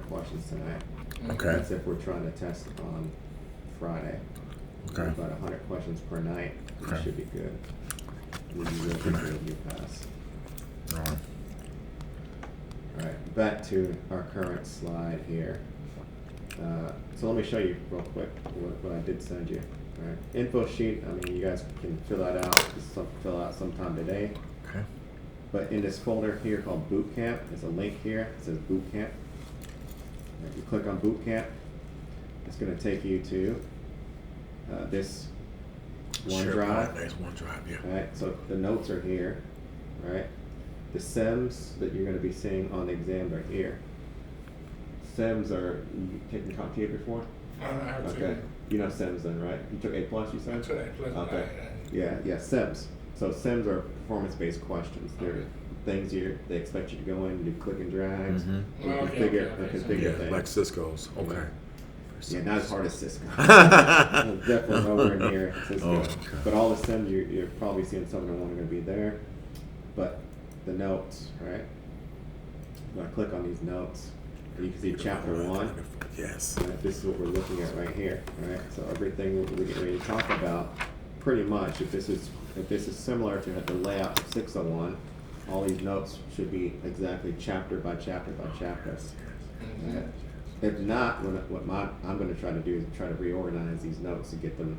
questions tonight. Okay. That's if we're trying to test on Friday. Okay. About 100 questions per night. Okay. It should be good. You will be good, you pass. All right. All right, back to our current slide here. So let me show you real quick what I did send you. All right, info sheet. I mean, you guys can fill that out. Fill out sometime today. Okay. But in this folder here called Boot Camp, there's a link here. It says Boot Camp. If you click on Boot Camp, it's going to take you to this OneDrive. There's OneDrive, yeah. All right, so the notes are here. All right, the SEMs that you're going to be seeing on the exam are here. SEMs are, you taken CompTIA before? I have Okay, to. you know SEMs then, right? You took A+, you said? I took A+. Okay, yeah, SEMs. So SEMs are performance-based questions. They're things they expect you to go in and do click and drags, and configure things. Like Cisco's. Okay. Yeah. Yeah, not as hard as Cisco. Definitely nowhere near Cisco. Oh, okay. But all the SIMs, you're probably seeing some of them are going to be there. But the notes, right? I'm going to click on these notes. And you can see chapter 1. Yes. Right? This is what we're looking at right here. Right? So everything we're getting ready to talk about, pretty much, if this is similar to the layout of 601, all these notes should be exactly chapter by chapter by chapter. Right? If not, I'm going to try to do is try to reorganize these notes to get them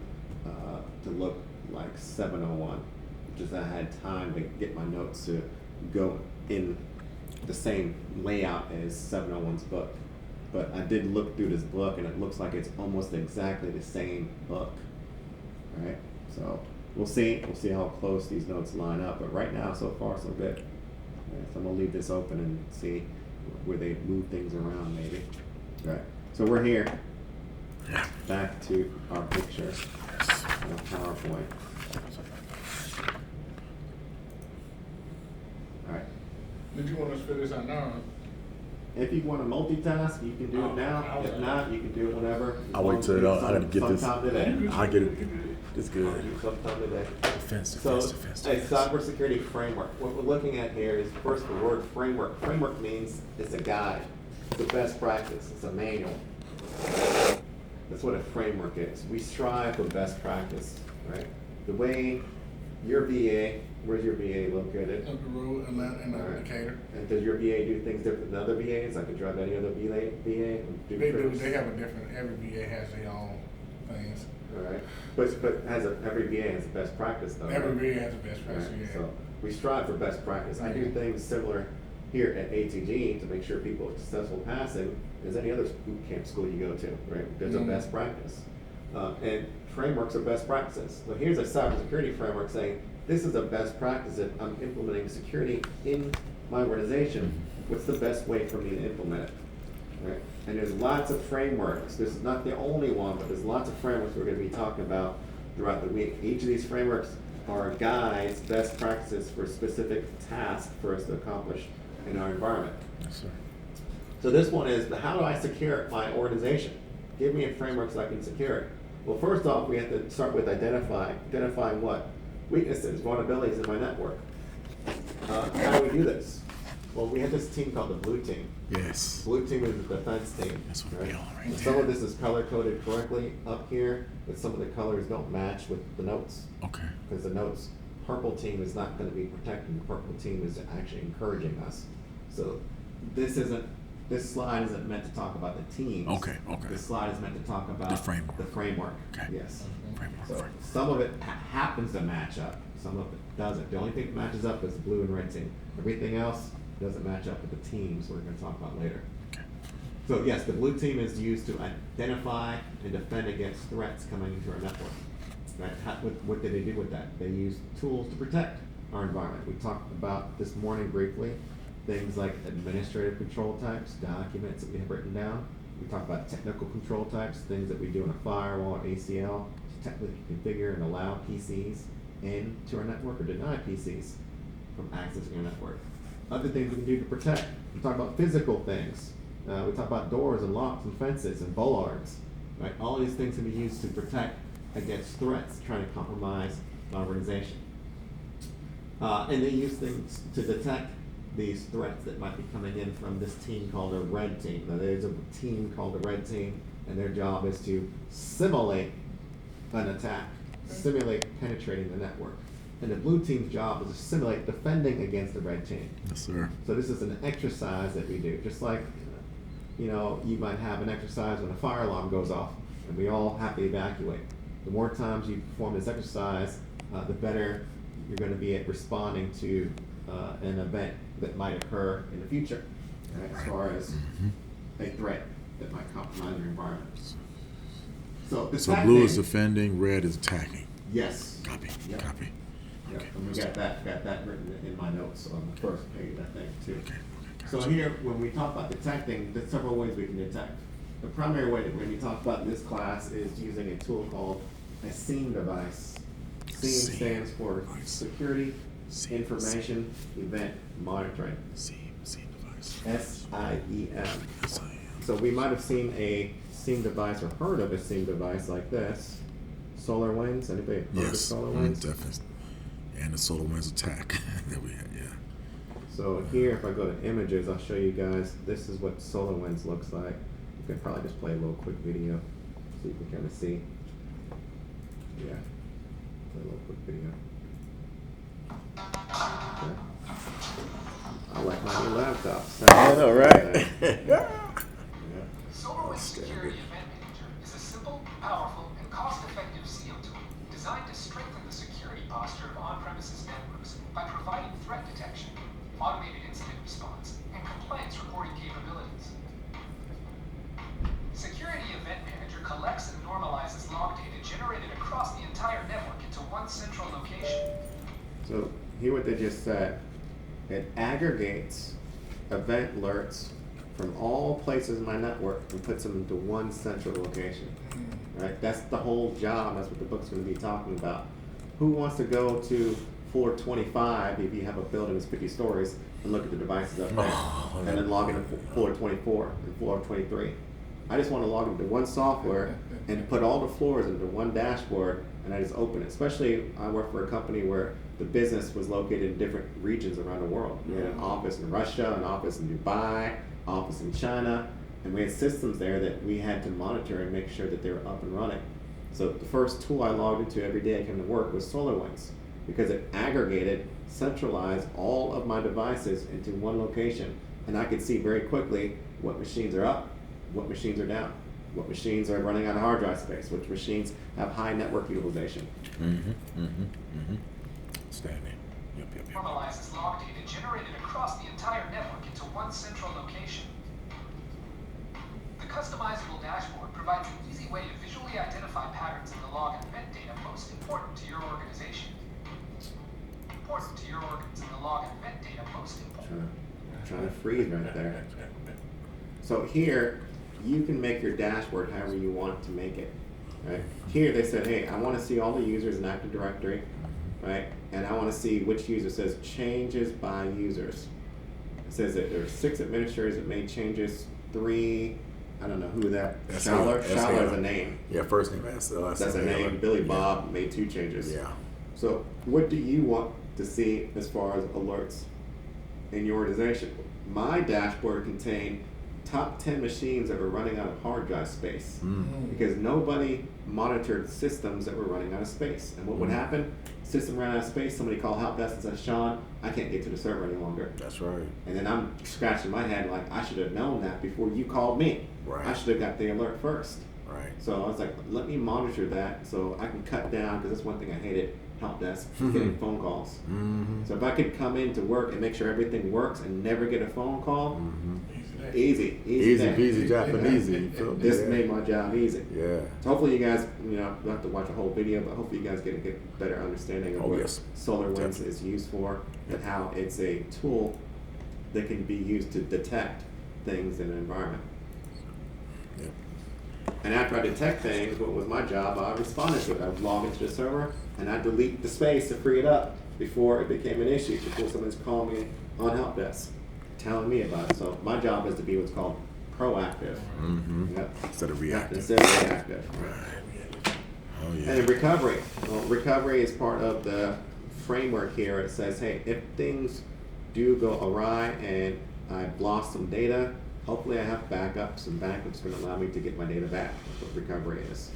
to look like 701. Just I had time to get my notes to go in the same layout as 701's book. But I did look through this book, and it looks like it's almost exactly the same book. Right? So we'll see how close these notes line up. But right now, so far, so good. Right, so I'm going to leave this open and see where they move things around, maybe. Right. So we're here. Yeah. Back to our picture. On PowerPoint. All right. Did you want us to fill this out now? If you want to multitask, you can do it now. If not, you can do it whenever. I'll wait till I gotta get this. Sometime today. I get it. It's I'll good. do sometime today. Defense. So, a cybersecurity framework. What we're looking at here is first the word framework. Framework means it's a guide. It's a best practice. It's a manual. That's what a framework is. We strive for best practice, right? The way your VA, where's your VA located? Up the road, Atlanta, and All right. Decatur. And does your VA do things different than other VAs? Like a drug any other VA? They do. They have a different. Every VA has their own things. All right. But every VA has a best practice though. Every right? VA has a best All practice. right, Yeah. so we strive for best practice. I do things similar here at ATG to make sure people are successful passing as any other boot camp school you go to, right? There's a best practice. And frameworks are best practices. So here's a cybersecurity framework saying, this is a best practice if I'm implementing security in my organization. What's the best way for me to implement it? Right? And there's lots of frameworks. This is not the only one, but there's lots of frameworks we're going to be talking about throughout the week. Each of these frameworks are guides, best practices for specific tasks for us to accomplish in our environment. Yes, sir. So this one is, how do I secure my organization? Give me a framework so I can secure it. Well, first off, we have to start with identifying what? Weaknesses, vulnerabilities in my network. How do we do this? Well, we have this team called the Blue Team. Yes. Blue Team is the defense team. That's what right? we are right And there. some of this is color coded correctly up here, but some of the colors don't match with the notes. Okay. Because the notes, purple team is not going to be protecting. The purple team is actually encouraging us. So this slide isn't meant to talk about the teams. Okay. This slide is meant to talk about The framework. The framework. Okay. Yes. Framework. So some of it happens to match up. Some of it doesn't. The only thing that matches up is the blue and red team. Everything else doesn't match up with the teams we're going to talk about later. Okay. So yes, the blue team is used to identify and defend against threats coming into our network. Right? What did they do with that? They use tools to protect our environment. We talked about this morning briefly things like administrative control types, documents that we have written down. We talked about technical control types, things that we do in a firewall or ACL to technically configure and allow PCs into our network or deny PCs from accessing our network. Other things we can do to protect. We talk about physical things. We talk about doors and locks and fences and bollards. Right? All these things can be used to protect against threats trying to compromise our organization. And they use things to detect these threats that might be coming in from this team called a red team. Now, there's a team called the red team, and their job is to simulate an attack, simulate penetrating the network. And the blue team's job is to simulate defending against the red team. Yes, sir. So this is an exercise that we do, just like, you might have an exercise when a fire alarm goes off, and we all have to evacuate. The more times you perform this exercise, the better you're going to be at responding to an event that might occur in the future, as far as a threat that might compromise your environment. So blue is defending, red is attacking. Yes. Copy. Yep. Copy. Yep. And we got that written in my notes on the first page, I think, too. Okay. So here, when we talk about detecting, there's several ways we can detect. The primary way that when we talk about in this class is using a tool called a SIEM device. SIEM stands for Security Information Event Monitoring. SIEM device. SIEM. SIEM. So we might have seen a SIEM device or heard of a SIEM device like this. SolarWinds, anybody heard of Yes, SolarWinds? definitely. And the SolarWinds attack that we had, yeah. So here, if I go to images, I'll show you guys, this is what SolarWinds looks like. You can probably just play a little quick video so you can kind of see. Yeah, play a little quick video. Okay. I like my new laptop. I know, right? Yeah. SolarWinds Security Event Manager is a simple, powerful, and cost-effective SEAL tool designed to strengthen the security posture of on-premises networks by providing threat detection, automated incident response, and compliance reporting capabilities. Security Event Manager collects and normalizes log data generated across the entire network into one central location. So hear what they just said. It aggregates event alerts from all places in my network and puts them into one central location. Right? That's the whole job. That's what the book's going to be talking about. Who wants to go to floor 25 if you have a building that's 50 stories and look at the devices up there, and then log into floor 24 and floor 23? I just want to log into one software and put all the floors into one dashboard, and I just open it. Especially, I work for a company where the business was located in different regions around the world. We had an office in Russia, an office in Dubai, office in China, and we had systems there that we had to monitor and make sure that they were up and running. So the first tool I logged into every day I came to work was SolarWinds, because it aggregated, centralized all of my devices into one location, and I could see very quickly what machines are up, what machines are down, what machines are running out of hard drive space, which machines have high network utilization. Standing. Yep. Normalizes log data generated across the entire network into one central location. The customizable dashboard provides an easy way to visually identify patterns in the log and event data most important to your organization. Trying to freeze right there. So here, you can make your dashboard however you want to make it. Right? Here they said, hey, I want to see all the users in Active Directory, right? And I want to see which user says changes by users. It says that there are 6 administrators that made changes, 3, I don't know who that, Schaller is a name. Yeah, first name, last That's a name. Billy Bob made 2 changes. Yeah. So what do you want to see as far as alerts in your organization? My dashboard contained top 10 machines that were running out of hard drive space because nobody monitored systems that were running out of space. And what would happen? System ran out of space, somebody called help desk and said, Sean, I can't get to the server any longer. That's right. And then I'm scratching my head like, I should have known that before you called me. Right. I should have got the alert first. Right. So I was like, let me monitor that so I can cut down, because that's one thing I hated, help desk, getting phone calls. So if I could come into work and make sure everything works and never get a phone call, easy peasy, Japanese. This made my job easy. Yeah. So hopefully you guys, you'll have to watch a whole video, but hopefully you guys get a better understanding of what SolarWinds is used for and how it's a tool that can be used to detect things in an environment. Yep. And after I detect things, what was my job? I responded to it. I would log into the server and I delete the space to free it up before it became an issue, before someone's calling me on help desk, telling me about it. So my job is to be what's called proactive. Yep. Instead of reactive. Instead of reactive. Right. Oh yeah. And recovery. Well, recovery is part of the framework here. It says, hey, if things do go awry and I've lost some data, hopefully I have backups, and backups going to allow me to get my data back. That's what recovery is.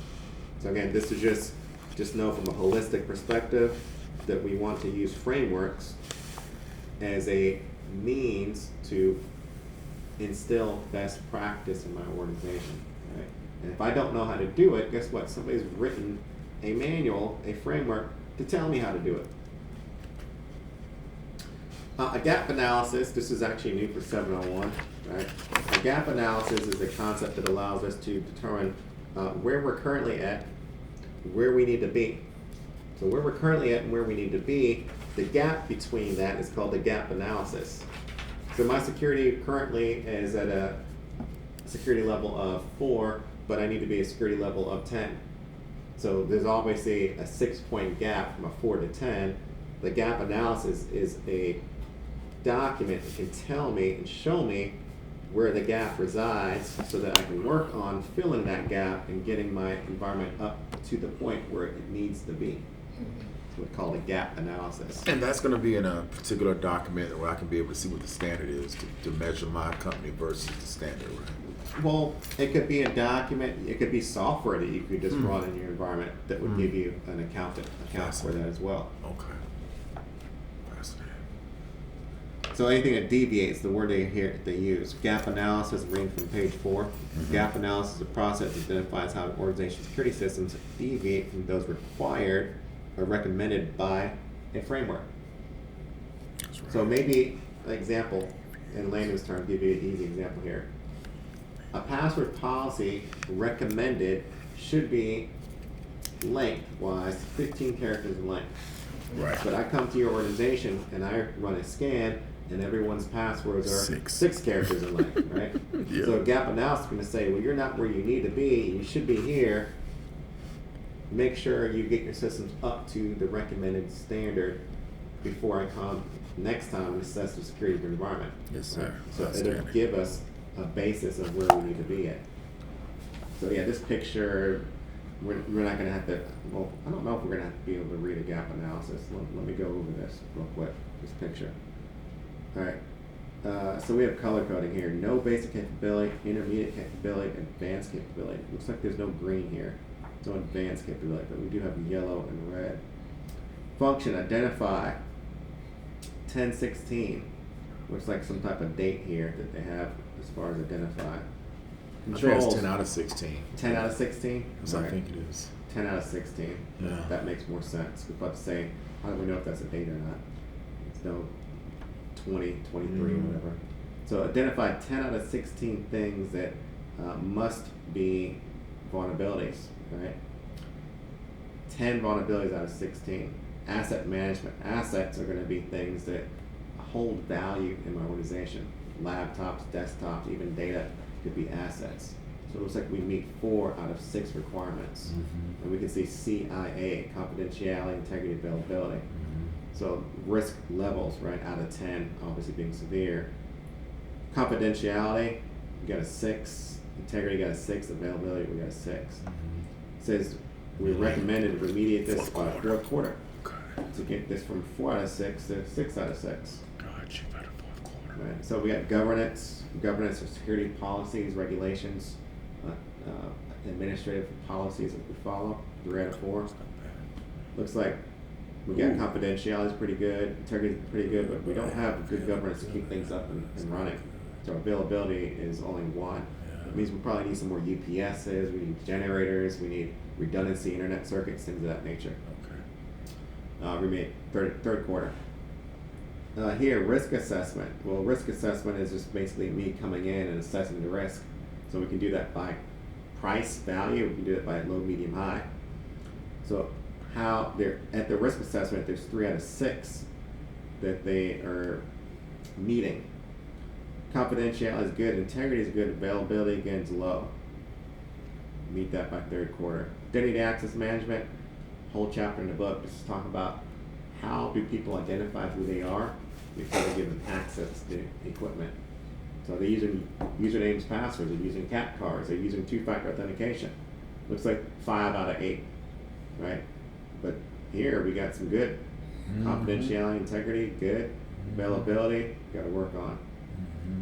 So again, this is just know from a holistic perspective that we want to use frameworks as a means to instill best practice in my organization. Right? And if I don't know how to do it, guess what? Somebody's written a manual, a framework to tell me how to do it. A gap analysis, this is actually new for 701, right? A gap analysis is a concept that allows us to determine where we're currently at, where we need to be. So where we're currently at and where we need to be, the gap between that is called the gap analysis. So my security currently is at a security level of 4, but I need to be a security level of 10. So there's obviously a 6-point gap from a 4 to 10. The gap analysis is a document that can tell me and show me where the gap resides so that I can work on filling that gap and getting my environment up to the point where it needs to be. It's what's called a gap analysis. And that's going to be in a particular document where I can be able to see what the standard is to measure my company versus the standard, right? Well, it could be a document, it could be software that you could just run in your environment that would give you an account for that as well. Okay. Fascinating. So anything that deviates, the word they use, gap analysis, reading from page 4. Gap analysis is a process that identifies how organizational security systems deviate from those required or recommended by a framework. That's right. So maybe an example, in layman's terms, give you an easy example here. A password policy recommended should be length-wise 15 characters in length. Right. But I come to your organization and I run a scan and everyone's passwords are 6 characters in length, right? Yeah. So a gap analysis is going to say, well, you're not where you need to be. You should be here. Make sure you get your systems up to the recommended standard before I come next time and assess the security of your environment. Yes, sir. Right? So it'll Outstanding. give us a basis of where we need to be at. So yeah, this picture, we're not going to have to, well, I don't know if we're going to have to be able to read a gap analysis. Let me go over this real quick, this picture. All right, so we have color coding here. No basic capability, intermediate capability, advanced capability. Looks like there's no green here. No advanced capability, but we do have yellow and red. Function, identify, 1016. Looks like some type of date here that they have as far as identify. I think Controls, it's 10 out of 16. 10 out of 16? Yes, I think it is. 10 out of 16. Yeah. That makes more sense. We're about to say, how do we know if that's a date or not? It's no 20, 23, whatever. So identify 10 out of 16 things that must be vulnerabilities, right? 10 vulnerabilities out of 16. Asset management. Assets are going to be things that hold value in my organization. Laptops, desktops, even data could be assets. So it looks like we meet 4 out of 6 requirements. And we can see CIA, confidentiality, integrity, availability. So risk levels, right, out of 10, obviously being severe. Confidentiality, we got a 6. Integrity got a 6. Availability, we got a 6. It says we recommended to remediate this by 4th quarter. To get this from 4 out of 6 to 6 out of 6. Gotcha, by the 4th quarter. Right. So we got governance of security policies, regulations, administrative policies that we follow. 3 out of 4. Looks like we got confidentiality is pretty good, integrity is pretty good, but we don't have good governance to keep things up and running. So availability is only 1. It means we probably need some more UPSs, we need generators, we need redundancy, internet circuits, things of that nature. We made third quarter. Here, risk assessment. Well, risk assessment is just basically me coming in and assessing the risk. So we can do that by price, value. We can do it by low, medium, high. So how they're at the risk assessment, there's 3 out of 6 that they are meeting. Confidentiality is good, integrity is good, availability again is low. Meet that by 3rd quarter. Identity access management, whole chapter in the book just talk about how do people identify who they are before they give them access to equipment. So they're using usernames, passwords, they're using cat cards, they're using 2-factor authentication. Looks like 5 out of 8, right? But here we got some good confidentiality, integrity, good. Availability, got to work on.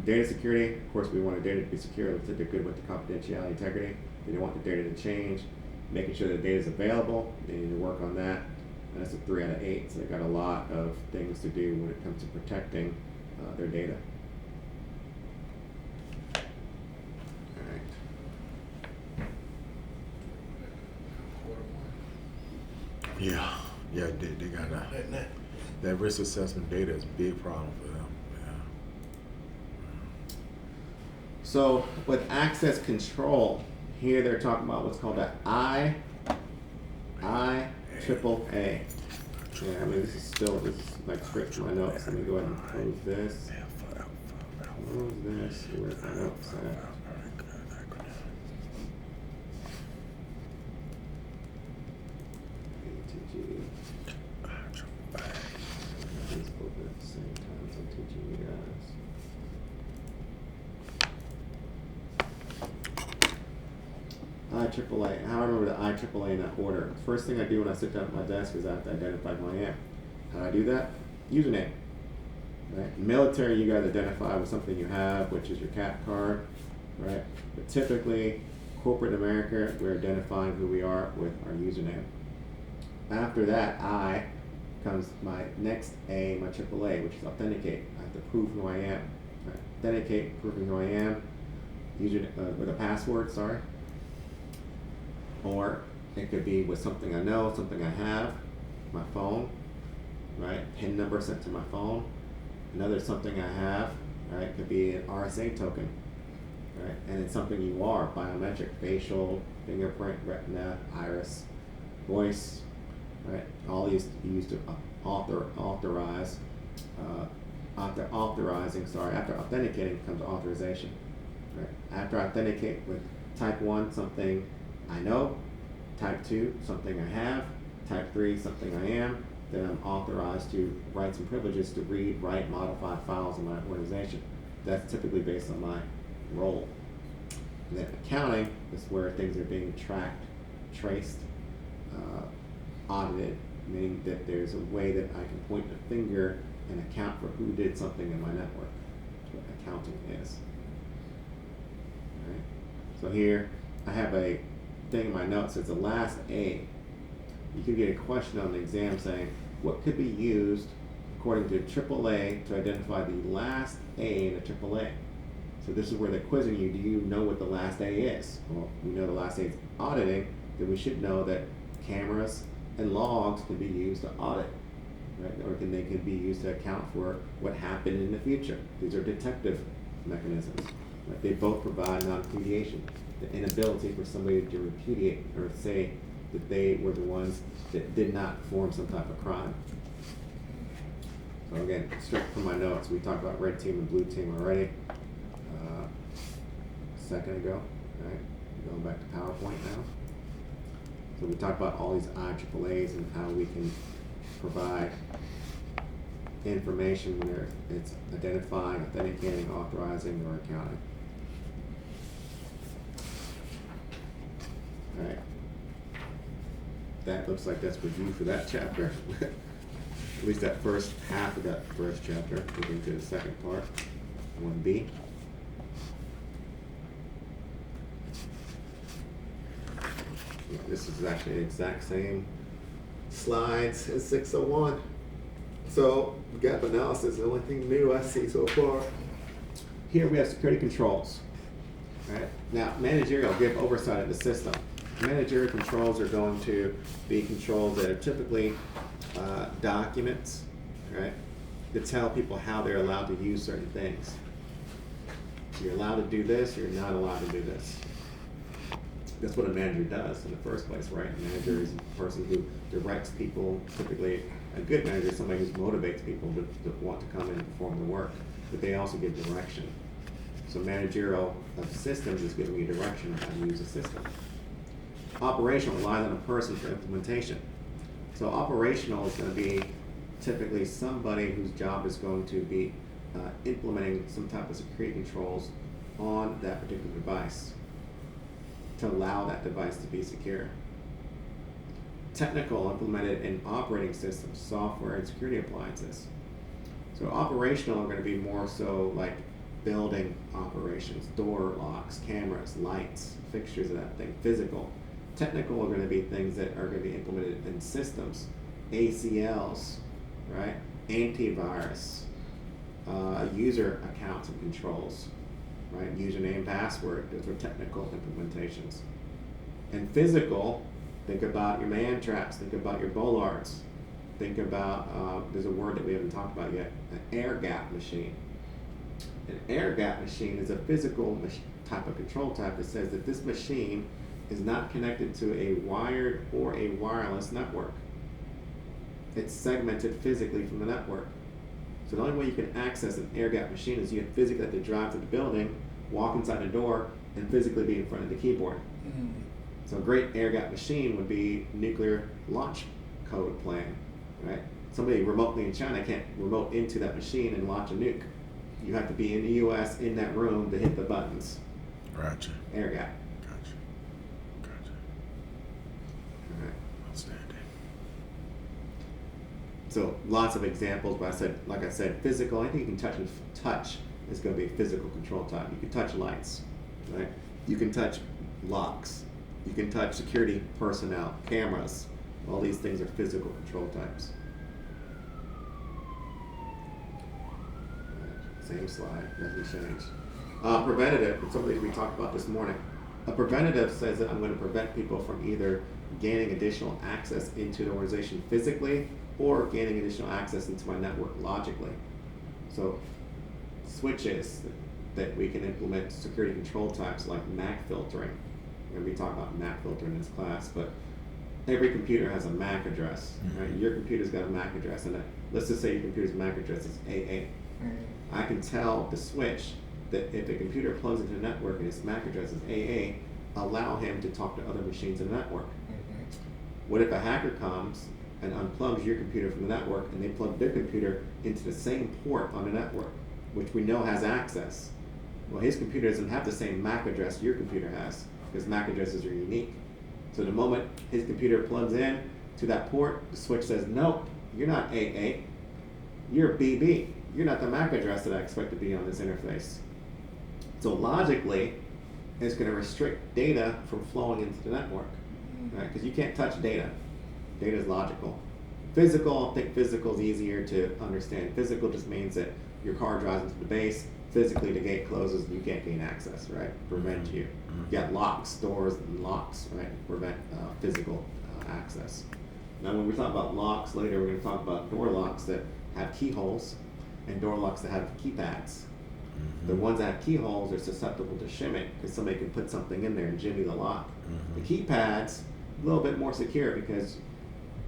Data security, of course, we want the data to be secure. Looks like they're good with the confidentiality integrity. They don't want the data to change. Making sure the data is available, they need to work on that. And that's a 3 out of 8. So they've got a lot of things to do when it comes to protecting their data. All right. Yeah, they got that risk assessment data is a big problem for them. So with access control, here they're talking about what's called the IAAA. Yeah, I mean this is like straight from my notes. Let me go ahead and close this. Close this. Where's my notes at? ATG. These open at the same time as I'm teaching you guys. IAAA. How I remember the IAAA in that order. First thing I do when I sit down at my desk is I have to identify who I am. How do I do that? Username. Right? Military, you guys identify with something you have, which is your CAP card, right? But typically, corporate America, we're identifying who we are with our username. After that, I comes my next A, my AAA, which is authenticate. I have to prove who I am. Right? Authenticate, proving who I am, with a password, sorry. Or it could be with something I know, something I have, my phone, right? PIN number sent to my phone. Another something I have, right? It could be an RSA token, right? And it's something you are, biometric, facial, fingerprint, retina, iris, voice, right? All these used to authorize. After authenticating comes authorization, right? After I authenticate with type 1, something I know, type 2, something I have, type 3, something I am, then I'm authorized to rights and privileges to read, write, modify files in my organization. That's typically based on my role. And then accounting is where things are being tracked, traced, audited, meaning that there's a way that I can point the finger and account for who did something in my network. That's what accounting is. All right. So here I have a thing in my notes that says the last A. You could get a question on the exam saying, what could be used according to AAA to identify the last A in a AAA? So this is where they're quizzing you. Do you know what the last A is? Well, we know the last A is auditing, then we should know that cameras and logs can be used to audit, right? Or they can be used to account for what happened in the future. These are detective mechanisms. Right? They both provide non-repudiation, the inability for somebody to repudiate or say that they were the ones that did not form some type of crime. So again, straight from my notes, we talked about red team and blue team already a second ago, right? Going back to PowerPoint now. So we talked about all these IAAAs and how we can provide information where it's identifying, authenticating, authorizing, or accounting. All right. That looks like that's review for that chapter. At least that first half of that first chapter. Moving to the second part, 1B. This is actually the exact same slides as 601. So gap analysis is the only thing new I see so far. Here we have security controls. Right? Now managerial give oversight of the system. Managerial controls are going to be controls that are typically documents, right? To tell people how they're allowed to use certain things. So you're allowed to do this, you're not allowed to do this. That's what a manager does in the first place, right? A manager is a person who directs people. Typically, a good manager is somebody who motivates people to want to come in and perform the work. But they also give direction. So managerial of systems is giving you direction on how to use a system. Operational relies on a person for implementation. So operational is going to be typically somebody whose job is going to be implementing some type of security controls on that particular device to allow that device to be secure. Technical, implemented in operating systems, software, and security appliances. So So operational are going to be more so like building operations, door locks, cameras, lights, fixtures of that thing. Physical. Technical are going to be things that are going to be implemented in systems, ACLs, right? Antivirus, user accounts and controls, right? Username, password, those are technical implementations. And physical, think about your man traps, think about your bollards, think about, there's a word that we haven't talked about yet, an air gap machine. An air gap machine is a physical type of control type that says that this machine is not connected to a wired or a wireless network. It's segmented physically from the network. So the only way you can access an air gap machine is you physically have to drive to the building, walk inside the door, and physically be in front of the keyboard. So a great air gap machine would be nuclear launch code playing, right? Somebody remotely in China can't remote into that machine and launch a nuke. You have to be in the US in that room to hit the buttons. Gotcha. Air gap. Gotcha. All right. Outstanding. So lots of examples, but like I said, physical, anything you can touch is going to be physical control type. You can touch lights, right? You can touch locks. You can touch security personnel, cameras. All these things are physical control types. Same slide, doesn't change. Preventative, some of these we talked about this morning. A preventative says that I'm going to prevent people from either gaining additional access into the organization physically or gaining additional access into my network logically. So switches that we can implement security control types like MAC filtering. We're going to be talking about MAC filtering in this class, but every computer has a MAC address, right? Your computer's got a MAC address, and let's just say your computer's MAC address is AA. I can tell the switch that if a computer plugs into the network and its MAC address is AA, allow him to talk to other machines in the network. What if a hacker comes and unplugs your computer from the network and they plug their computer into the same port on the network, which we know has access? Well, his computer doesn't have the same MAC address your computer has, because MAC addresses are unique. So the moment his computer plugs in to that port, the switch says, nope, you're not AA, you're BB. You're not the MAC address that I expect to be on this interface. So logically, it's going to restrict data from flowing into the network, right? Because you can't touch data. Data is logical. Physical, I think physical is easier to understand. Physical just means that your car drives into the base, physically the gate closes and you can't gain access, right? Prevent you. You got locks, doors, and locks, right? Prevent physical access. Now when we talk about locks later, we're going to talk about door locks that have keyholes and door locks that have keypads. The ones that have keyholes are susceptible to shimming because somebody can put something in there and jimmy the lock. The keypads, a little bit more secure because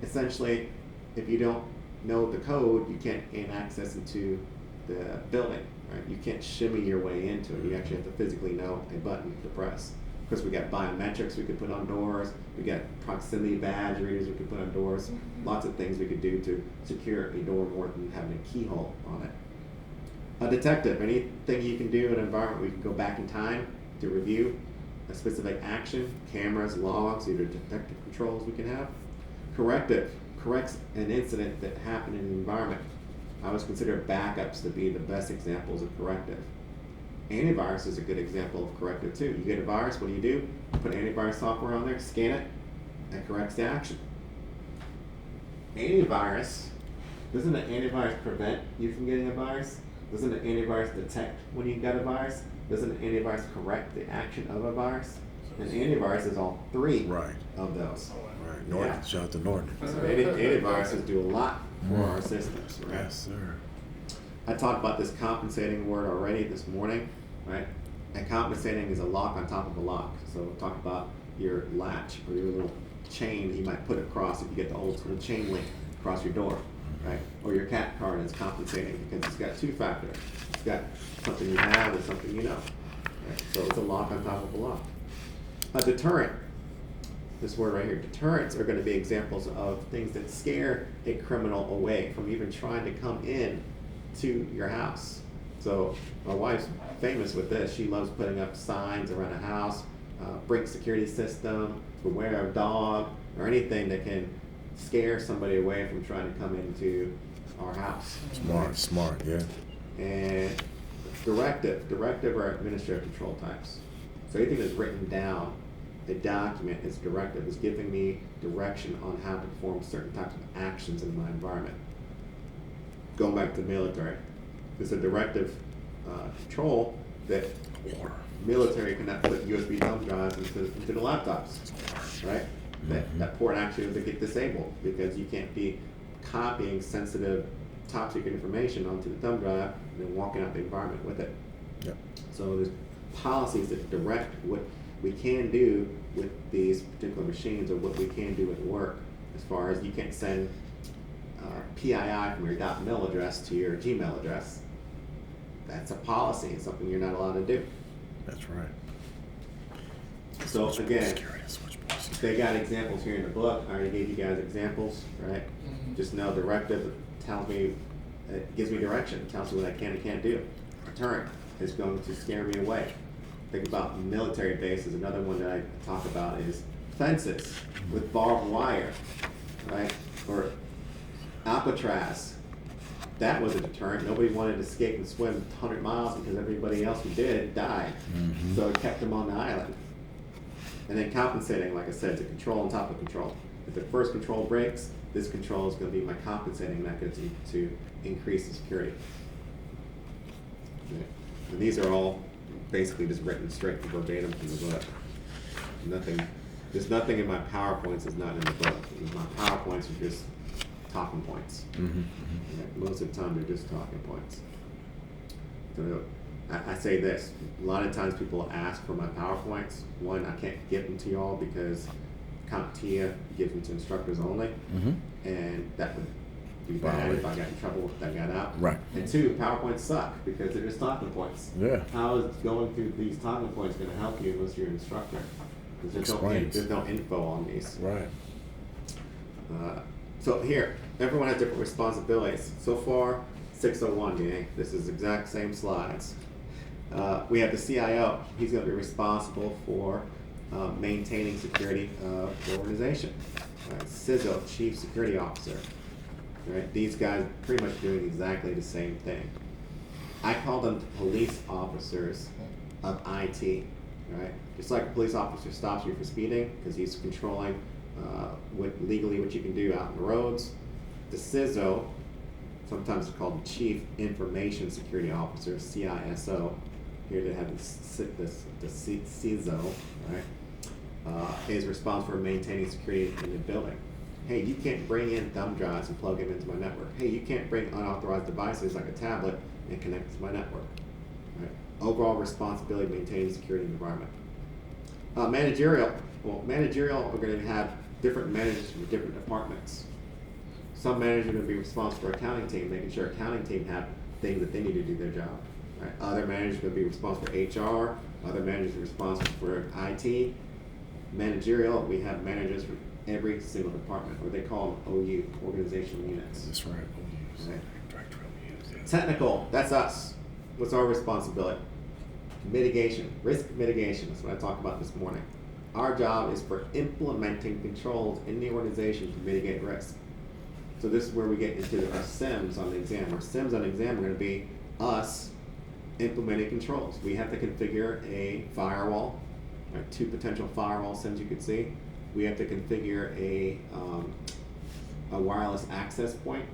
essentially if you don't know the code, you can't gain access into the building, right? You can't shimmy your way into it. You actually have to physically know a button to press. Because we got biometrics we could put on doors, we got proximity badge readers we could put on doors, lots of things we could do to secure a door more than having a keyhole on it. A detective, anything you can do in an environment where you can go back in time to review a specific action, cameras, logs, either detective controls we can have. Corrective, corrects an incident that happened in the environment. I always consider backups to be the best examples of corrective. Antivirus is a good example of corrective too. You get a virus, what do? You put antivirus software on there, scan it, and corrects the action. Antivirus, doesn't an antivirus prevent you from getting a virus? Doesn't an antivirus detect when you got a virus? Doesn't an antivirus correct the action of a virus? And antivirus is all three of those. Right, Norton, shout out to Norton. So antiviruses do a lot for our systems, right? Yes, sir. I talked about this compensating word already this morning, right? And compensating is a lock on top of a lock. So we'll talk about your latch or your little chain that you might put across if you get the old school chain link across your door, right? Or your cat card is compensating because it's got two factors. It's got something you have and something you know, right? So it's a lock on top of a lock. A deterrent, this word right here, deterrents are going to be examples of things that scare a criminal away from even trying to come in to your house. So my wife's famous with this. She loves putting up signs around the house, break security system, beware of dog, or anything that can scare somebody away from trying to come into our house. Smart, yeah. And directive are administrative control types. So anything that's written down, a document is directive, is giving me direction on how to perform certain types of actions in my environment. Going back to the military, there's a directive control that military cannot put USB thumb drives into the laptops, right? That port actually will get disabled because you can't be copying sensitive top secret information onto the thumb drive and then walking out the environment with it. Yep. So there's policies that direct what we can do with these particular machines or what we can do at work, as far as you can't send PII from your .mil address to your Gmail address. That's a policy. It's something you're not allowed to do. That's right. So again, they got examples here in the book. I already gave you guys examples, right? Just know directive tells me, it gives me direction, it tells me what I can and can't do. Deterrent is going to scare me away. Think about military bases. Another one that I talk about is fences with barbed wire, right? Or Alcatraz. That was a deterrent. Nobody wanted to escape and swim 100 miles because everybody else who did died. So it kept them on the island. And then compensating, like I said, to control on top of control. If the first control breaks, this control is going to be my compensating mechanism to increase the security. Okay. And these are all basically just written straight from verbatim from the book. There's nothing in my PowerPoints that's not in the book. My PowerPoints are just talking points. Most of the time they're just talking points. So I say this, a lot of times people ask for my PowerPoints. One, I can't give them to y'all because CompTIA gives them to instructors only, and that would be bad if I got in trouble if that got out. Right. And two, PowerPoints suck because they're just talking points. Yeah. How is going through these talking points going to help you unless you're an instructor? Because there's no info on these. Right. So here, everyone has different responsibilities. So far, 601, gang. This is exact same slides. We have the CIO. He's going to be responsible for maintaining security of the organization. CISO, Chief Security Officer. Right? These guys pretty much doing exactly the same thing. I call them police officers of IT. Right? Just like a police officer stops you for speeding because he's controlling legally what you can do out on the roads. The CISO, sometimes it's called the Chief Information Security Officer, CISO. Here they have the CISO, right? Is responsible for maintaining security in the building. Hey, you can't bring in thumb drives and plug them into my network. Hey, you can't bring unauthorized devices like a tablet and connect it to my network. Right? Overall responsibility maintaining security in the environment. Managerial are going to have different managers for different departments. Some managers are going to be responsible for accounting team, making sure accounting team have things that they need to do their job. Right? Other managers are going to be responsible for HR. Other managers are responsible for IT. Managerial, we have managers for every single department, or they call them OU, organizational units. That's right. Right. Technical, that's us. What's our responsibility? Mitigation, risk mitigation. That's what I talked about this morning. Our job is for implementing controls in the organization to mitigate risk. So this is where we get into our SIMs on the exam. Our SIMs on the exam are going to be us implementing controls. We have to configure a firewall, right? 2 potential firewall SIMs you could see. We have to configure a wireless access point,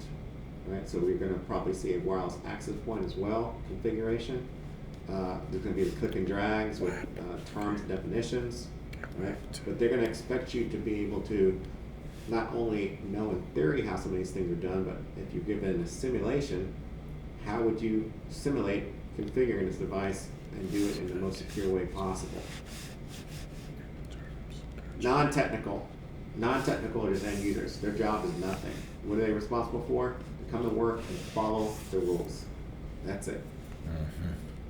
right? So we're going to probably see a wireless access point as well, configuration. There's going to be the click and drags with terms and definitions, right? But they're going to expect you to be able to not only know in theory how some of these things are done, but if you're given a simulation, how would you simulate configuring this device and do it in the most secure way possible? Non-technical are just end users. Their job is nothing. What are they responsible for? To come to work and follow the rules. That's it.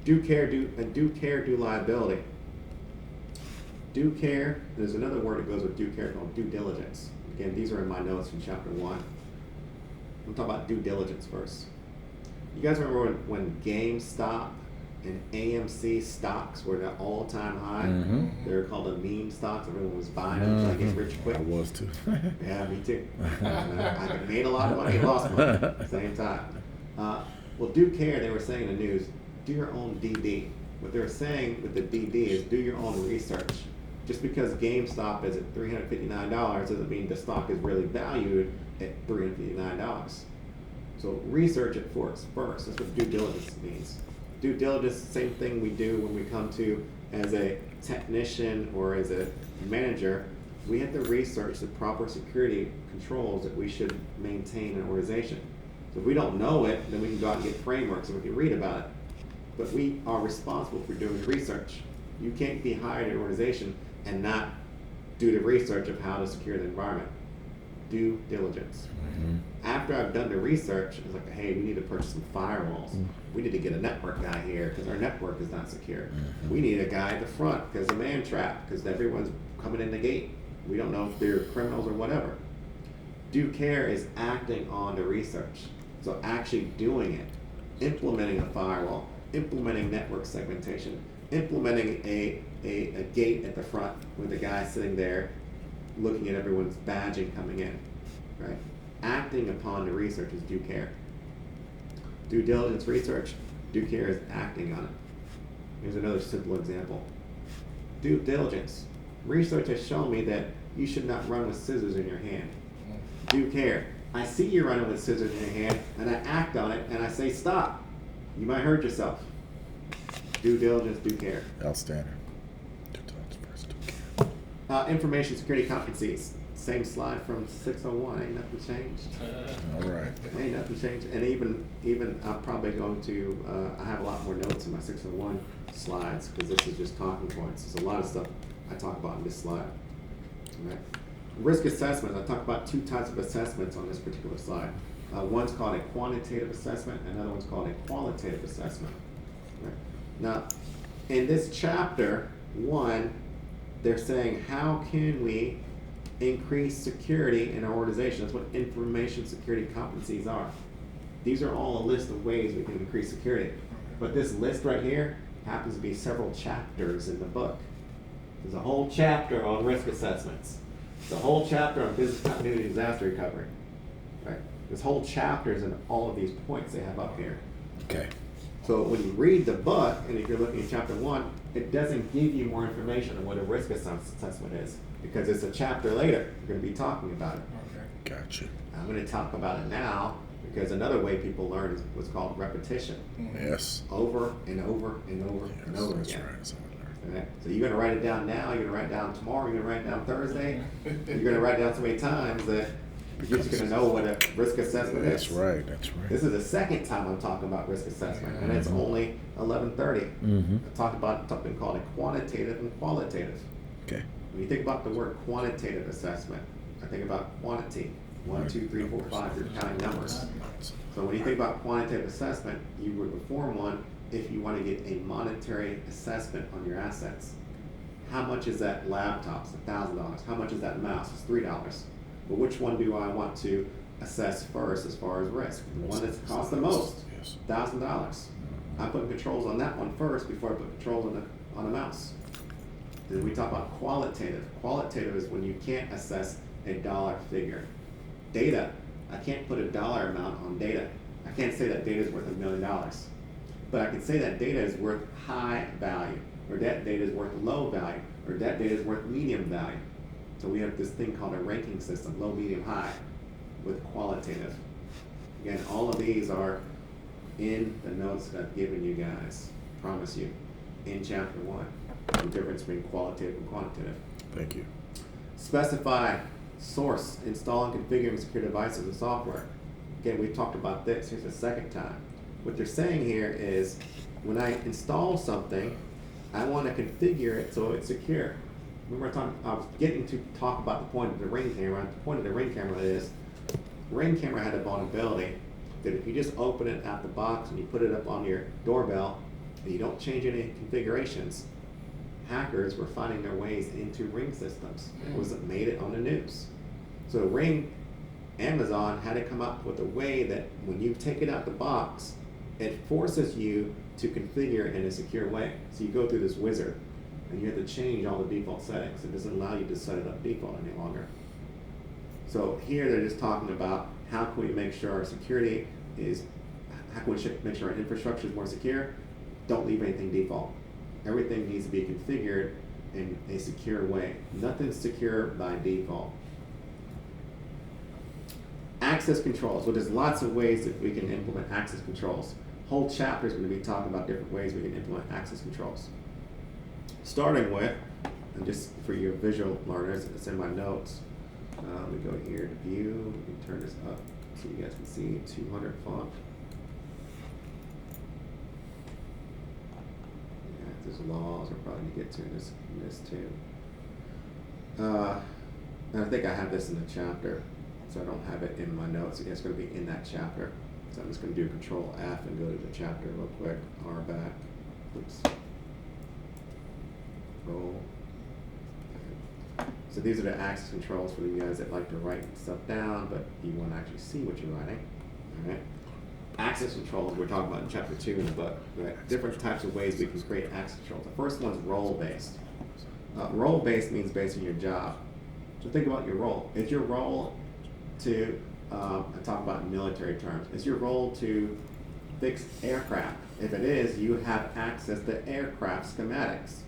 Do care, do liability. Do care, there's another word that goes with due care called due diligence. Again, these are in my notes from chapter 1. I'm talking about due diligence first. You guys remember when GameStop and AMC stocks were at all-time high. They were called the meme stocks. Everyone was buying them trying to get rich quick. I was too. Yeah, me too. I made a lot of money, lost money at the same time. Well, do care, they were saying in the news, do your own DD. What they were saying with the DD is do your own research. Just because GameStop is at $359 doesn't mean the stock is really valued at $359. So research it first. That's what due diligence means. Due diligence, same thing we do when we come to as a technician or as a manager. We have to research the proper security controls that we should maintain in an organization. So if we don't know it, then we can go out and get frameworks and we can read about it. But we are responsible for doing the research. You can't be hired in an organization and not do the research of how to secure the environment. Due diligence. After I've done the research, it's like, hey, we need to purchase some firewalls. We need to get a network guy here because our network is not secure. We need a guy at the front because a man trap because everyone's coming in the gate. We don't know if they're criminals or whatever. Due care is acting on the research. So actually doing it, implementing a firewall, implementing network segmentation, implementing a gate at the front with the guy sitting there looking at everyone's badging coming in, right? Acting upon the research is due care. Due diligence research, due care is acting on it. Here's another simple example. Due diligence. Research has shown me that you should not run with scissors in your hand. Due care. I see you running with scissors in your hand and I act on it and I say stop. You might hurt yourself. Due diligence, due care. Outstanding. Due diligence first, due care. Information security competencies. Same slide from 601. Ain't nothing changed. All right. Ain't nothing changed. And even I'm probably going to, I have a lot more notes in my 601 slides because this is just talking points. There's a lot of stuff I talk about in this slide. All right. Risk assessment. I talk about two types of assessments on this particular slide. One's called a quantitative assessment, another one's called a qualitative assessment. Right. Now, in this chapter 1, they're saying how can we increase security in our organization. That's what information security competencies are. These are all a list of ways we can increase security. But this list right here happens to be several chapters in the book. There's a whole chapter on risk assessments. There's a whole chapter on business continuity and disaster recovery. Right? There's whole chapters in all of these points they have up here. Okay. So when you read the book, and if you're looking at chapter 1, it doesn't give you more information on what a risk assessment is, because it's a chapter later. You're going to be talking about it. Okay. Gotcha. I'm going to talk about it now, because another way people learn is what's called repetition. Yes. Over and over and over and over That's again. right. That's how I learned. Okay? So you're going to write it down now, you're going to write it down tomorrow, you're going to write it down Thursday. You're going to write it down so many times that you're just going to know what a risk assessment is. That's right. That's right. This is the second time I'm talking about risk assessment, and it's only 11:30. I talked about something called a quantitative and qualitative. Okay. When you think about the word quantitative assessment, I think about quantity. 1, 2, 3, 4, 5, you're counting numbers. So when you think about quantitative assessment, you would perform one if you want to get a monetary assessment on your assets. How much is that laptop? It's $1,000. How much is that mouse? It's $3. But which one do I want to assess first as far as risk? The one that's cost the most, Yes. $1,000. I put controls on that one first before I put controls on the mouse. Then we talk about qualitative. Qualitative is when you can't assess a dollar figure. Data, I can't put a dollar amount on data. I can't say that data is worth $1 million. But I can say that data is worth high value, or that data is worth low value, or that data is worth medium value. So we have this thing called a ranking system, low, medium, high, with qualitative. Again, all of these are in the notes that I've given you guys, promise you, in chapter 1, the difference between qualitative and quantitative. Thank you. Specify, source, install and configure secure devices and software. Again, we've talked about this, here's the second time. What they're saying here is, when I install something, I want to configure it so it's secure. Remember I was getting to talk about the point of the Ring camera. The point of the Ring camera is, Ring camera had a vulnerability that if you just open it out the box and you put it up on your doorbell and you don't change any configurations, hackers were finding their ways into Ring systems. It wasn't made it on the news. So Ring, Amazon had to come up with a way that when you take it out the box, it forces you to configure it in a secure way. So you go through this wizard, and you have to change all the default settings. It doesn't allow you to set it up default any longer. So here they're just talking about how can we make sure our security is, how can we make sure our infrastructure is more secure? Don't leave anything default. Everything needs to be configured in a secure way. Nothing's secure by default. Access controls. Well, there's lots of ways that we can implement access controls. Whole chapter is going to be talking about different ways we can implement access controls. Starting with, and just for your visual learners, it's in my notes. We go here to view. We can turn this up so you guys can see 200 font. Yeah, there's laws we're probably going to get to in this too. And I think I have this in the chapter, so I don't have it in my notes. It's going to be in that chapter. So I'm just going to do Control F and go to the chapter real quick. R back. Oops. Roll. So these are the access controls for you guys that like to write stuff down, but you want to actually see what you're writing. All right. Access controls we're talking about in chapter 2 in the book. Right? Different types of ways we can create access controls. The first one's role-based. Role-based means based on your job. So think about your role. Is your role to, I talk about in military terms, is your role to fix aircraft? If it is, you have access to aircraft schematics.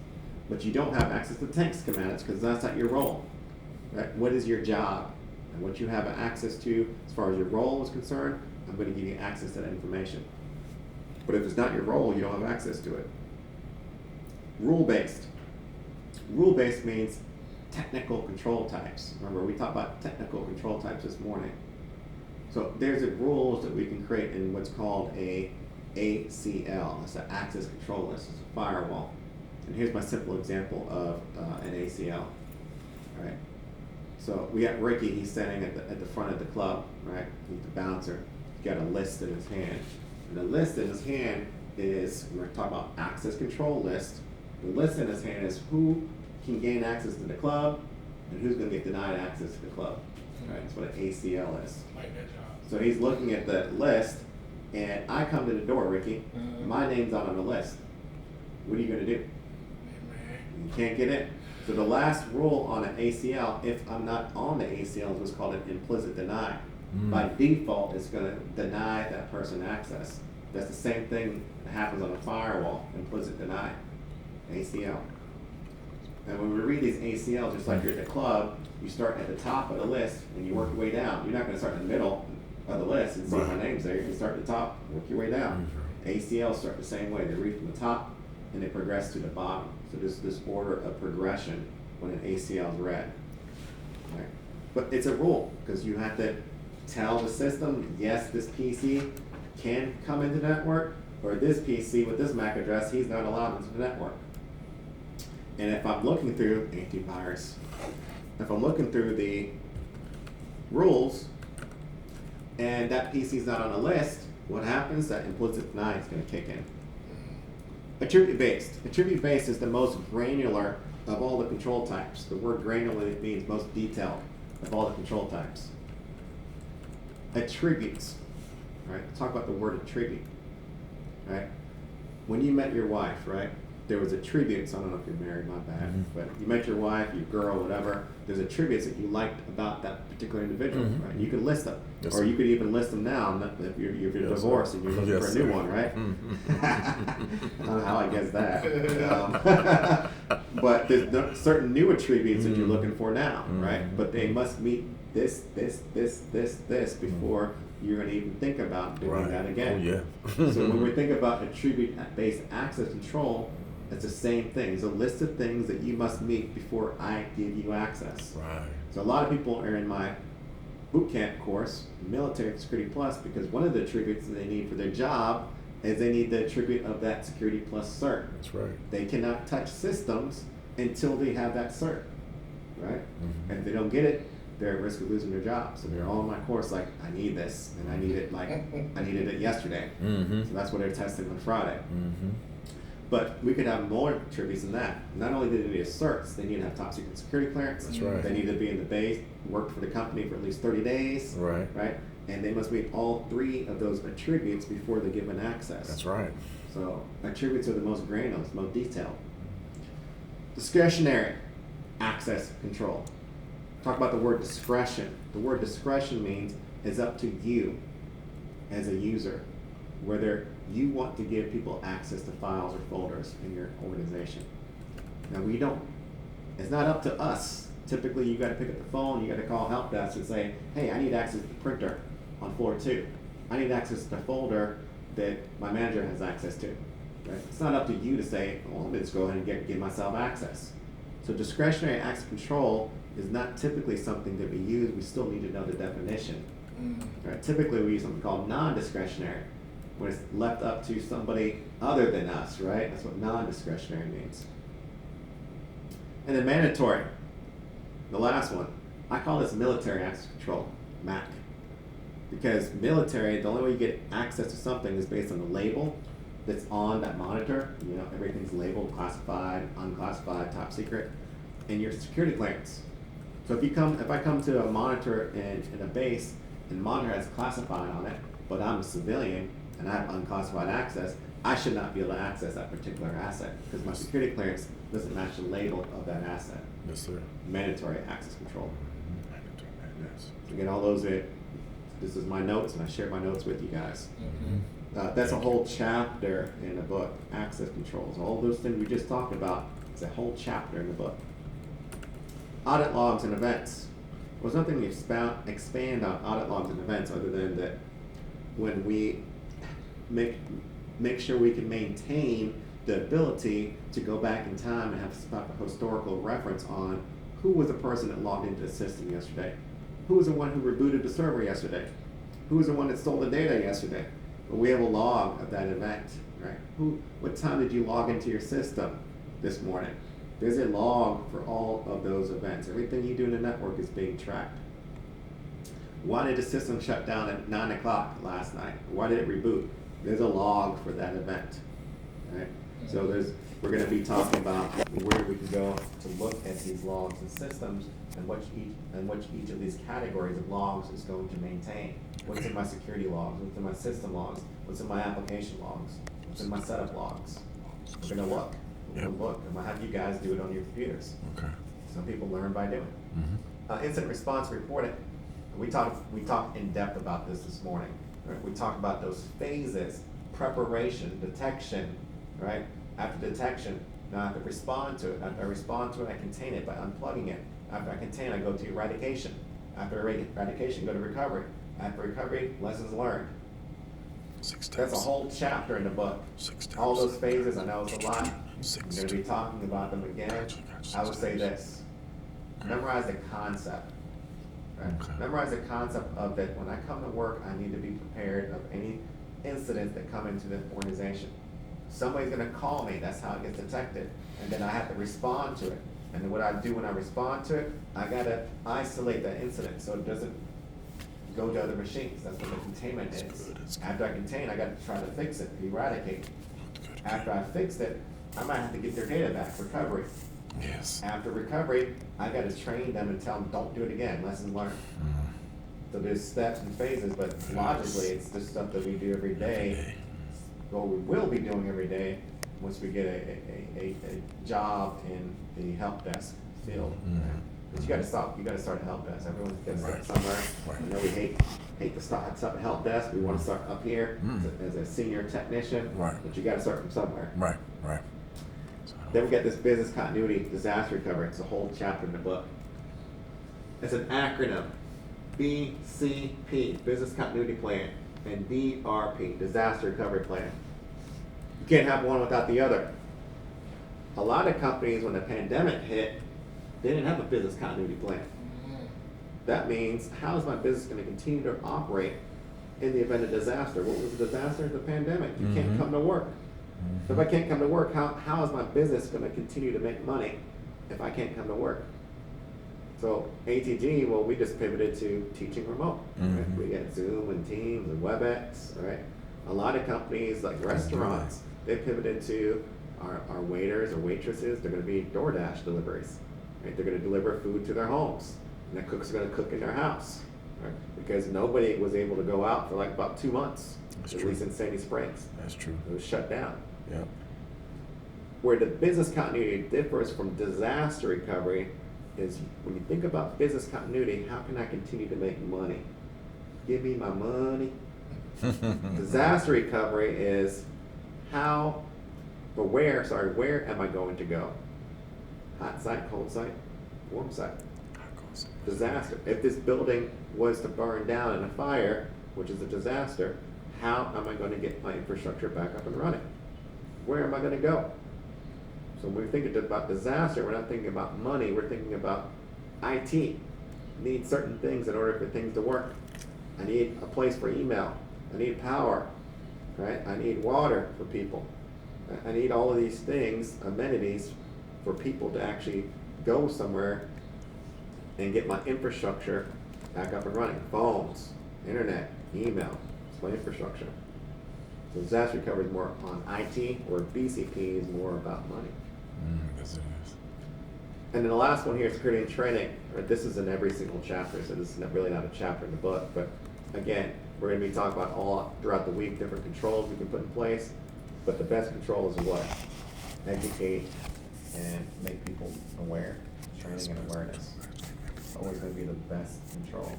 But you don't have access to tank schematics because that's not your role. Right? What is your job? And what you have access to as far as your role is concerned, I'm going to give you access to that information. But if it's not your role, you don't have access to it. Rule-based. Rule-based means technical control types. Remember, we talked about technical control types this morning. So there's the rules that we can create in what's called a ACL. It's an access control list. It's a firewall. And here's my simple example of an ACL. All right. So we got Ricky. He's standing at the front of the club. Right. He's the bouncer. He's got a list in his hand. And the list in his hand is, we're talking about access control list. The list in his hand is who can gain access to the club and who's going to get denied access to the club. Right. That's what an ACL is. Like that job. So he's looking at the list, and I come to the door, Ricky. My name's not on the list. What are you going to do? You can't get in. So the last rule on an ACL, if I'm not on the ACL, is what's called an implicit deny. By default, it's going to deny that person access. That's the same thing that happens on a firewall, implicit deny, ACL. And when we read these ACLs, just like you're at the club, you start at the top of the list and you work your way down. You're not going to start in the middle of the list and see my name's there. You can start at the top, work your way down. ACLs start the same way. They read from the top and they progress to the bottom. So there's this order of progression when an ACL is read. Right? But it's a rule because you have to tell the system, yes, this PC can come into the network, or this PC with this MAC address, he's not allowed into the network. And if I'm looking through antivirus, if I'm looking through the rules and that PC is not on the list, what happens? That implicit deny is going to kick in. Attribute-based. Attribute-based is the most granular of all the control types. The word granular means most detailed of all the control types. Attributes. Right? Talk about the word attribute. Right? When you met your wife, right? There was attributes. I don't know if you're married, my bad, but you met your wife, your girl, whatever. There's attributes that you liked about that particular individual, right? You could list them, Yes, or sir. you could even list them now if you're Yes, divorced sir. and you're looking Yes, for a new sir. one, right? I don't know how I guess that. But there's certain new attributes that you're looking for now, right? But they must meet this before you're going to even think about doing that again. Oh, yeah. So when we think about attribute-based access control, it's the same thing. It's a list of things that you must meet before I give you access. Right. So a lot of people are in my boot camp course, Military Security Plus, because one of the attributes that they need for their job is they need the attribute of that Security Plus cert. That's right. They cannot touch systems until they have that cert, right? And if they don't get it, they're at risk of losing their job. So they're all in my course like, I need this, and I need it like, I needed it yesterday. So that's what they're testing on Friday. But we could have more attributes than that. Not only do they need certs, they need to have top secret security clearance. That's right. They need to be in the base, work for the company for at least 30 days. Right. Right? And they must meet all three of those attributes before they're given access. That's right. So attributes are the most granular, most detailed. Discretionary access control. Talk about the word discretion. The word discretion means it's up to you as a user whether you want to give people access to files or folders in your organization. Now it's not up to us. Typically you gotta pick up the phone, you gotta call help desk and say, hey, I need access to the printer on floor 2. I need access to the folder that my manager has access to. Right? It's not up to you to say, well, let me just go ahead and give myself access. So discretionary access control is not typically something that we use. We still need to know the definition. Right? Typically we use something called non-discretionary, when it's left up to somebody other than us, right? That's what non-discretionary means. And then mandatory, the last one. I call this military access control, MAC. Because military, the only way you get access to something is based on the label that's on that monitor. You know, everything's labeled classified, unclassified, top secret, and your security clearance. So if I come to a monitor in a base and the monitor has classified on it, but I'm a civilian and I have unclassified access, I should not be able to access that particular asset because my security clearance doesn't match the label of that asset. Yes, sir. Mandatory access control. Yes. Again, all those this is my notes, and I share my notes with you guys. That's a whole chapter in the book, access controls. All those things we just talked about, it's a whole chapter in the book. Audit logs and events. Well, there's nothing to expand on audit logs and events other than that when we make sure we can maintain the ability to go back in time and have a historical reference on who was the person that logged into the system yesterday, who was the one who rebooted the server yesterday, who was the one that stole the data yesterday. But we have a log of that event, right? What time did you log into your system this morning? There's a log for all of those events. Everything you do in the network is being tracked. Why did the system shut down at 9 o'clock last night? Why did it reboot? There's a log for that event, right? So we're going to be talking about where we can go to look at these logs and systems and which each of these categories of logs is going to maintain. What's in my security logs? What's in my system logs? What's in my application logs? What's in my setup logs? We're going to look. We're going to look. I'm going to have you guys do it on your computers. Okay. Some people learn by doing. Incident response reporting. We talked in depth about this morning. Right? We talked about those phases: preparation, detection. Right? After detection, now I have to respond to it. After I respond to it, I contain it by unplugging it. After I contain, I go to eradication. After eradication, go to recovery. After recovery, lessons learned. 6 times. That's a whole chapter in the book. 6 times. All those phases, I know it's a lot. 6 I'm going to be talking about them again. Gotcha. I would say this. Memorize the concept. Right? Okay. Memorize the concept of that when I come to work, I need to be prepared of any incidents that come into the organization. Somebody's going to call me. That's how it gets detected. And then I have to respond to it. And then what I do when I respond to it, I got to isolate that incident so it doesn't go to other machines. That's what the containment is. That's good. After I contain, I got to try to fix it, eradicate. After I fixed it, I might have to get their data back, recovery. Yes. After recovery, I got to train them and tell them, don't do it again, lessons learned. So there's steps and phases, but logically, it's the stuff that we do every day, what we will be doing every day once we get a job in the help desk field. But you got to start at help desk. Everyone's got to start somewhere. I know we hate to start at help desk. We want to start up here as a senior technician. Right. But you got to start from somewhere. Right. Then we got this business continuity disaster recovery. It's a whole chapter in the book. It's an acronym: BCP, Business Continuity Plan, and DRP, Disaster Recovery Plan. You can't have one without the other. A lot of companies, when the pandemic hit, they didn't have a business continuity plan. That means, how is my business going to continue to operate in the event of disaster? What was the disaster? The pandemic. You can't come to work. So if I can't come to work, how is my business going to continue to make money if I can't come to work? So ATG, well, we just pivoted to teaching remote. Right? We got Zoom and Teams and WebEx. Right? A lot of companies like restaurants, they pivoted to our waiters or waitresses. They're going to be DoorDash deliveries. Right? They're going to deliver food to their homes, and the cooks are going to cook in their house. right? Because nobody was able to go out for like about 2 months, That's at true. least in Sandy Springs. That's true. It was shut down. Yep. Where the business continuity differs from disaster recovery is when you think about business continuity, how can I continue to make money? Give me my money. Disaster recovery is where am I going to go? Hot site, cold site, warm site. Disaster. If this building was to burn down in a fire, which is a disaster, how am I going to get my infrastructure back up and running? Where am I going to go? So when we're thinking about disaster, we're not thinking about money, we're thinking about IT. Need certain things in order for things to work. I need a place for email. I need power, right? I need water for people. I need all of these things, amenities, for people to actually go somewhere and get my infrastructure back up and running. Phones, internet, email, it's my infrastructure. So disaster recovery is more on IT, or BCP is more about money. Yes, it is. And then the last one here is security and training. Right? This is in every single chapter, so this is really not a chapter in the book. But again, we're going to be talking about all throughout the week different controls we can put in place. But the best control is what? Educate and make people aware. Training and awareness. Always going to be the best control.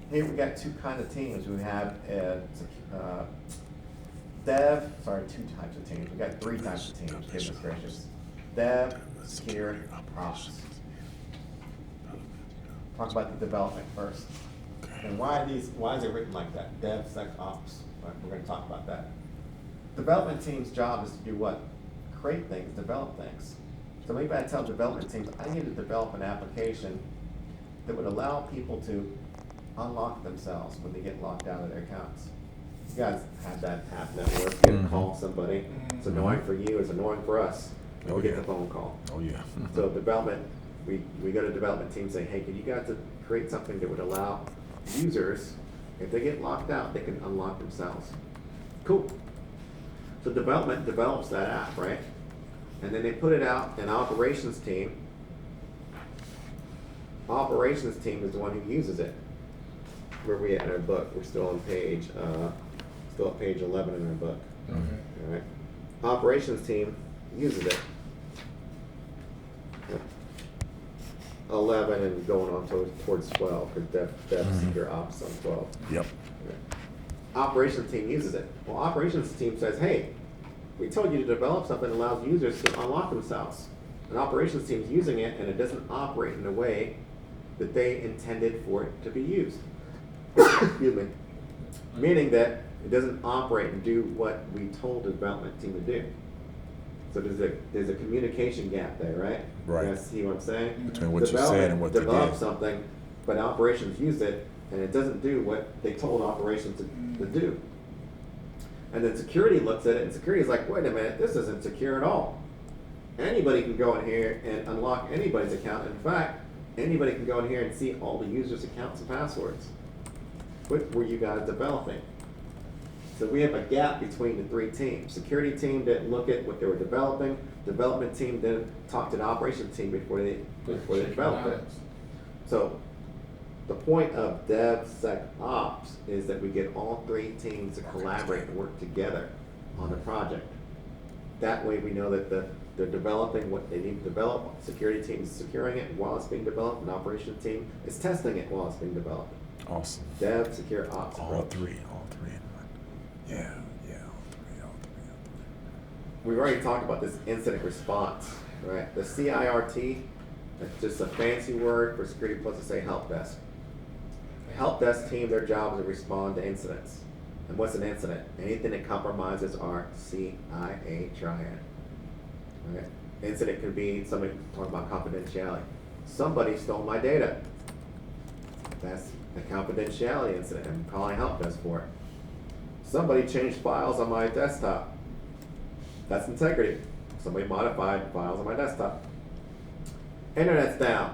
Here we got two kinds of teams. We have two types of teams. We got three types of teams. Goodness gracious. Dev, secure, ops. Talk about the development first. And why is it written like that? Dev, sec, ops. Right, we're going to talk about that. Development team's job is to do what? Create things, develop things. So maybe I tell development teams, I need to develop an application that would allow people to unlock themselves when they get locked out of their accounts. You guys have that happen at work. You call somebody. It's annoying for you. It's annoying for us. We get the phone call. Oh yeah. So development, we go to development team and say, hey, can you guys create something that would allow users, if they get locked out, they can unlock themselves. Cool. So development develops that app, right? And then they put it out, and operations team is the one who uses it. Where are we at in our book? We're still on page 11 in our book. All right. Operations team uses it. 11 and going on towards 12, because Dev's secure ops on 12. Yep. Okay. Operations team uses it. Well, operations team says, hey, we told you to develop something that allows users to unlock themselves. And operations team's using it, and it doesn't operate in a way that they intended for it to be used. Excuse me. Meaning that it doesn't operate and do what we told the development team to do. So there's a communication gap there, right? Right. You guys see what I'm saying? Between what you said and what they develop did. something, but operations use it, and it doesn't do what they told operations to do. And then security looks at it, and security is like, wait a minute, this isn't secure at all. Anybody can go in here and unlock anybody's account. In fact, anybody can go in here and see all the users' accounts and passwords. What were you guys developing? So we have a gap between the three teams. Security team didn't look at what they were developing. Development team didn't talk to the operations team before they developed it. So the point of DevSecOps is that we get all three teams to collaborate and work together on the project. That way we know that they're developing what they need to develop. Security team is securing it while it's being developed, and operations team is testing it while it's being developed. Awesome. Dev, secure, ops. All approach. three in one. Yeah, all three. We've already talked about this incident response, right? The CIRT, that's just a fancy word for security plus to say help desk. The help desk team, their job is to respond to incidents. And what's an incident? Anything that compromises our CIA triad. Right? Incident could be somebody talking about confidentiality. Somebody stole my data. That's a confidentiality incident. I'm calling help desk for it. Somebody changed files on my desktop. That's integrity. Somebody modified files on my desktop. Internet's down.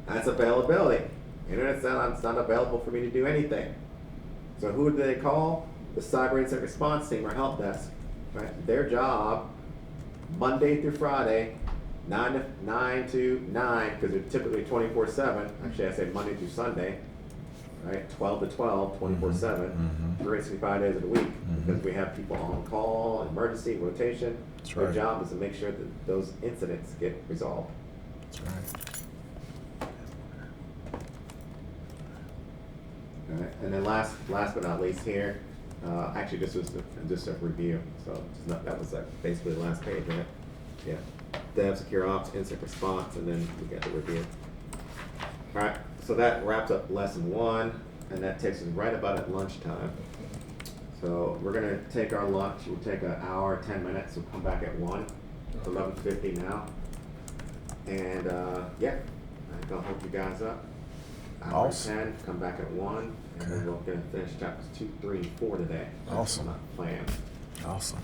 That's availability. Internet's down, it's not available for me to do anything. So who do they call? The cyber incident response team or help desk. Right? Their job, Monday through Friday, 9 to 9, because they're typically 24/7. Actually, I say Monday through Sunday. right? 12 to 12, 24/7, 365 days of the week, because we have people on call, emergency, rotation. That's Their right. job is to make sure that those incidents get resolved. That's right. All right, and then last but not least here, actually this was just a review, so that was basically the last page, right? Yeah, Dev, Secure Ops, Incident Response, and then we got the review. All right, so that wraps up lesson 1, and that takes us right about at lunchtime. So we're gonna take our lunch, we'll take an hour, 10 minutes, we'll come back at 1, it's 11:50 now. And yeah, I'm gonna hook you guys up. Hour Awesome. 10, come back at 1, and then we're gonna finish chapters 2, 3, and 4 today. Awesome. Not planned. Awesome.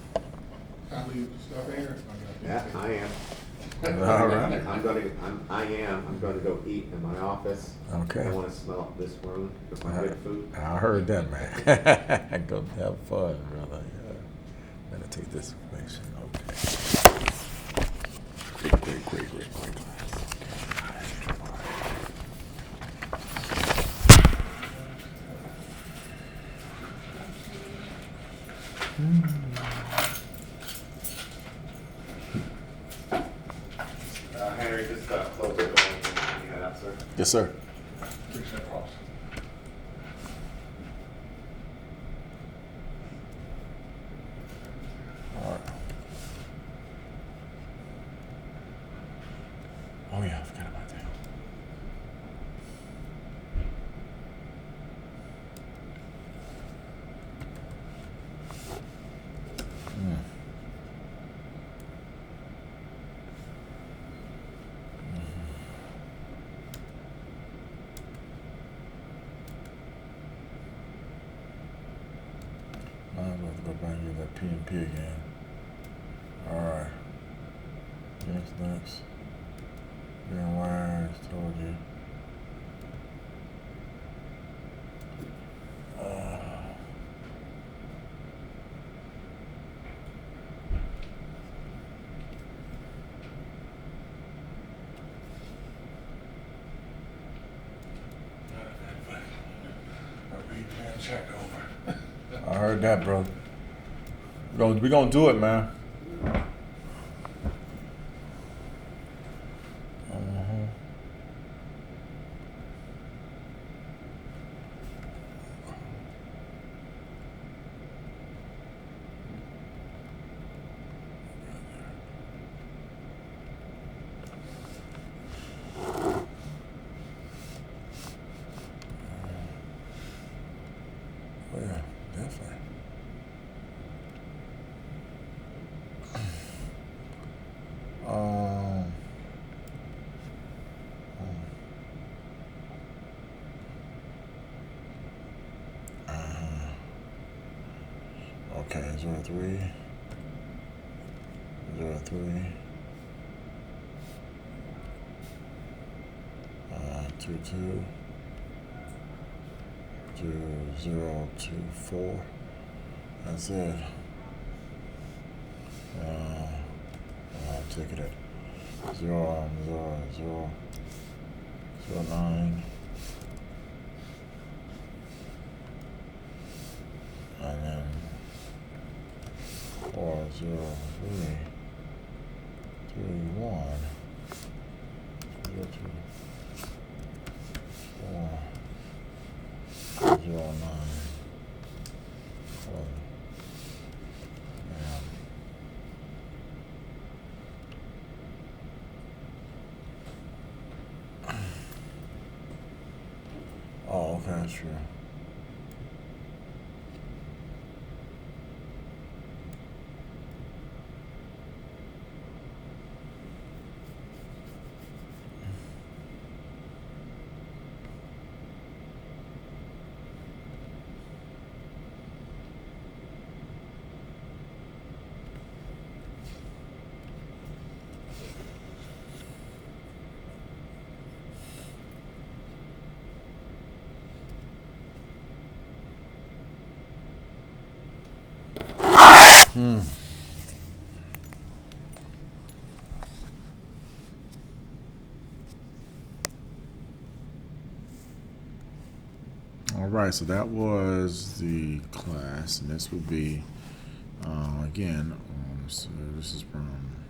I leave the stuff in here. Yeah, I am. All right. I'm gonna go eat in my office. Okay. I wanna smell this room with my good food. I heard that, man. Go have fun, brother. Yeah. Meditate this information. Okay. Great class. Henry, just close the door and you head out, sir. Yes, sir. Appreciate it, boss. All right. Oh yeah, I forgot about that. Might as well go back and get that PMP again. Alright. Next. Green wires, told you. I heard that, bro. We gonna do it, man. Oh, yeah, definitely. Okay, 03. 22. 024. That's it. I'll take it at 09. And then 403 31 02 4 09 Oh, okay, that's true. All right, so that was the class, and this would be again. So this is from